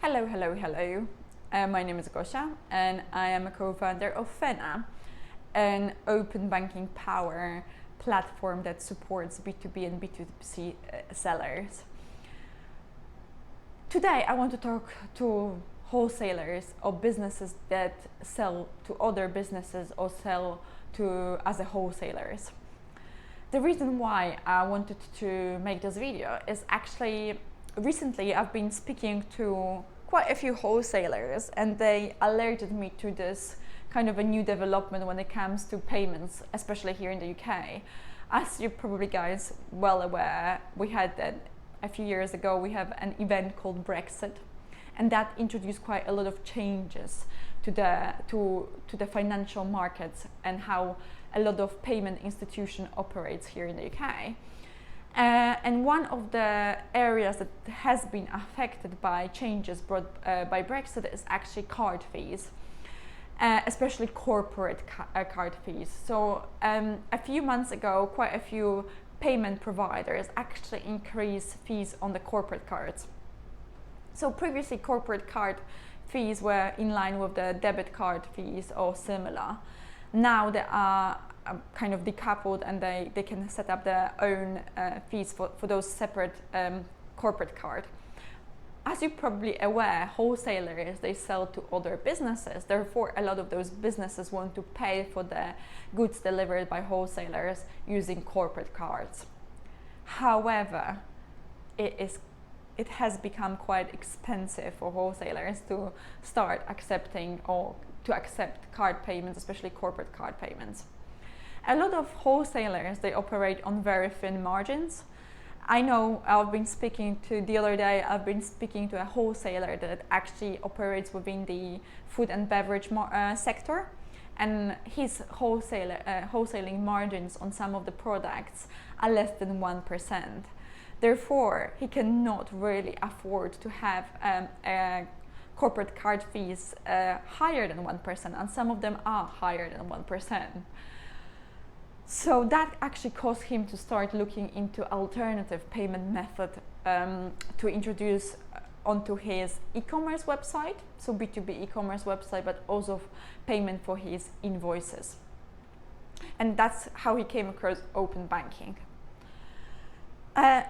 Hello, hello, hello. My name is Gosia and I am a co-founder of Fena, an open banking power platform that supports B2B and B2C sellers. Today I want to talk to wholesalers or businesses that sell to other businesses or sell to as a wholesalers. The reason why I wanted to make this video is actually recently I've been speaking to quite a few wholesalers and they alerted me to this kind of a new development when it comes to payments, especially here in the UK. As you're probably guys well aware, we had a few years ago, we have an event called Brexit, and that introduced quite a lot of changes to the financial markets and how a lot of payment institution operates here in the UK. And one of the areas that has been affected by changes brought by Brexit is actually card fees, especially corporate card fees. So a few months ago, quite a few payment providers actually increased fees on the corporate cards. So previously corporate card fees were in line with the debit card fees or similar. Now they are kind of decoupled and they can set up their own fees for those separate corporate card. As you're probably aware, wholesalers, they sell to other businesses. Therefore, a lot of those businesses want to pay for the goods delivered by wholesalers using corporate cards. However, it has become quite expensive for wholesalers to start accepting or to accept card payments, especially corporate card payments. A lot of wholesalers, they operate on very thin margins. I know the other day I've been speaking to a wholesaler that actually operates within the food and beverage sector, and his wholesaling margins on some of the products are less than 1%. Therefore, he cannot really afford to have corporate card fees higher than 1%, and some of them are higher than 1%. So that actually caused him to start looking into alternative payment method to introduce onto his e-commerce website, so B2B e-commerce website, but also payment for his invoices. And that's how he came across open banking.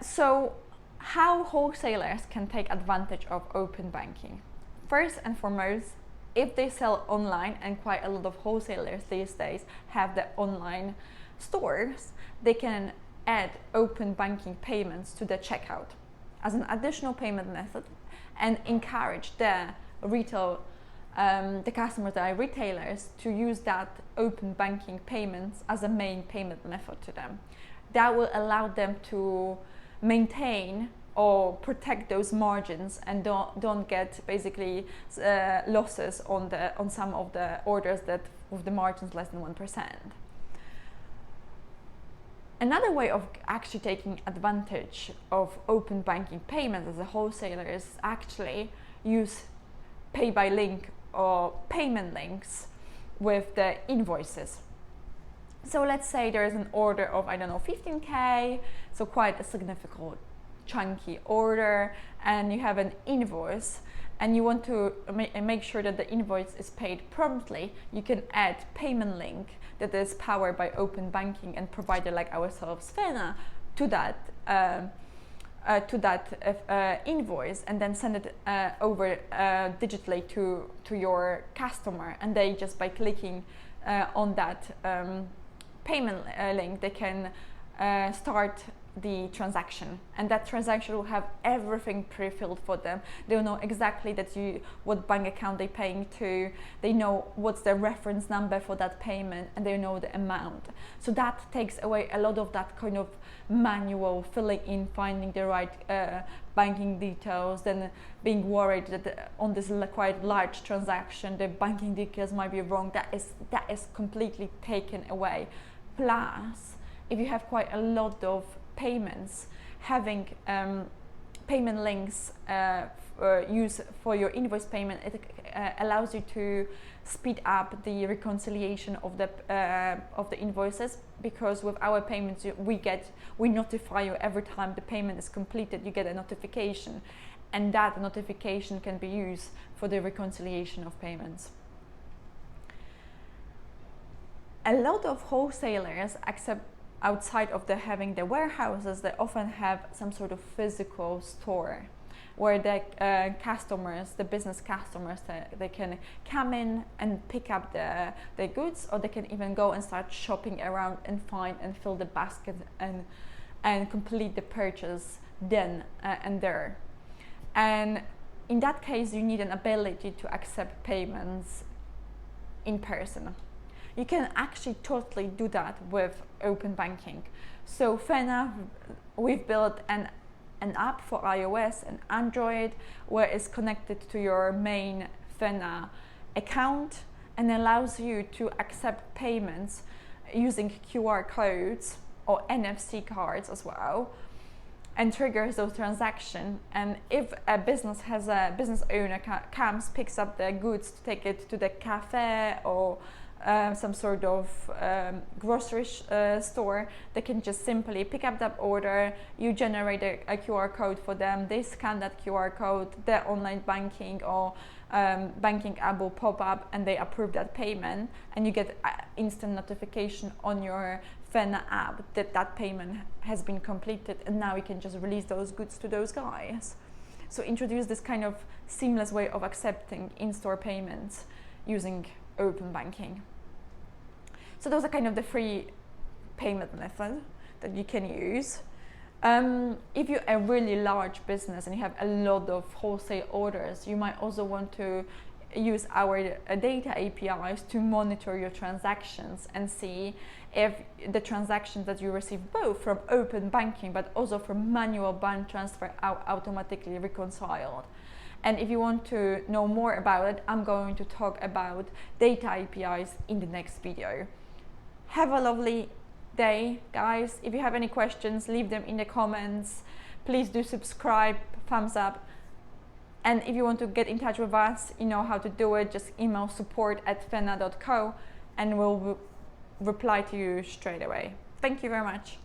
So how wholesalers can take advantage of open banking? First and foremost, if they sell online, and quite a lot of wholesalers these days have the online stores, they can add open banking payments to the checkout as an additional payment method and encourage the customers that are retailers to use that open banking payments as a main payment method to them. That will allow them to maintain or protect those margins and don't get basically losses on some of the orders that with the margins less than 1%. Another way of actually taking advantage of open banking payments as a wholesaler is actually use pay by link or payment links with the invoices. So let's say there is an order of, 15K, so quite a significant chunky order, and you have an invoice and you want to make sure that the invoice is paid promptly. You can add payment link that is powered by open banking and provider like ourselves, Fena, to that invoice, and then send it over digitally to your customer, and they just by clicking on that payment link, they can start the transaction, and that transaction will have everything pre-filled for them. They'll know exactly what bank account they're paying to, they know what's the reference number for that payment, and they know the amount. So that takes away a lot of that kind of manual filling in, finding the right banking details, then being worried that on this quite large transaction the banking details might be wrong. That is completely taken away. Plus, if you have quite a lot of payments, having payment links used for your invoice payment, it allows you to speed up the reconciliation of the invoices, because with our payments we notify you every time the payment is completed. You get a notification, and that notification can be used for the reconciliation of payments. A lot of wholesalers, except outside of having the warehouses, they often have some sort of physical store where the customers, the business customers, they can come in and pick up the goods, or they can even go and start shopping around and find and fill the basket and complete the purchase then and there. And in that case, you need an ability to accept payments in person. You can actually totally do that with open banking. So Fena, we've built an app for iOS and Android where it's connected to your main Fena account and allows you to accept payments using QR codes or NFC cards as well, and triggers those transactions. And if a business owner comes, picks up their goods to take it to the cafe or some sort of grocery store, they can just simply pick up that order, you generate a QR code for them, they scan that QR code, their online banking or banking app will pop up and they approve that payment, and you get instant notification on your Fena app that that payment has been completed, and now you can just release those goods to those guys. So introduce this kind of seamless way of accepting in-store payments using open banking. So those are kind of the free payment method that you can use. If you're a really large business and you have a lot of wholesale orders, you might also want to use our data APIs to monitor your transactions and see if the transactions that you receive both from open banking but also from manual bank transfer are automatically reconciled. And if you want to know more about it, I'm going to talk about data APIs in the next video. Have a lovely day, guys. If you have any questions, leave them in the comments. Please do subscribe, thumbs up. And if you want to get in touch with us, you know how to do it. Just email support@fena.co and we'll reply to you straight away. Thank you very much.